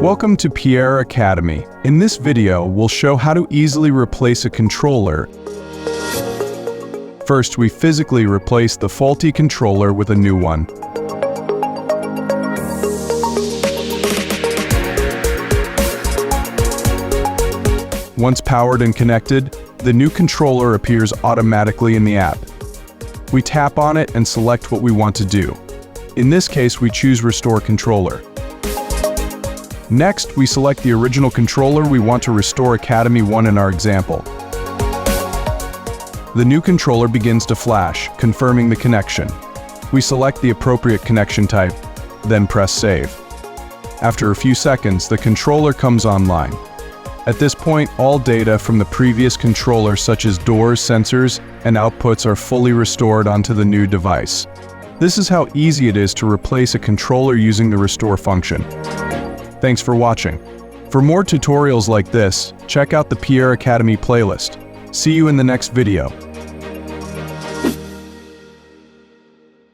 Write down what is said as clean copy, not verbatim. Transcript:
Welcome to PIERRE Academy. In this video, we'll show how to easily replace a controller. First, we physically replace the faulty controller with a new one. Once powered and connected, the new controller appears automatically in the app. We tap on it and select what we want to do. In this case, we choose Restore Controller. Next, we select the original controller we want to restore Academy 1 in our example. The new controller begins to flash, confirming the connection. We select the appropriate connection type, then press Save. After a few seconds, the controller comes online. At this point, all data from the previous controller, such as doors, sensors, and outputs, are fully restored onto the new device. This is how easy it is to replace a controller using the Restore function. Thanks for watching. For more tutorials like this, check out the PIERRE Academy playlist. See you in the next video.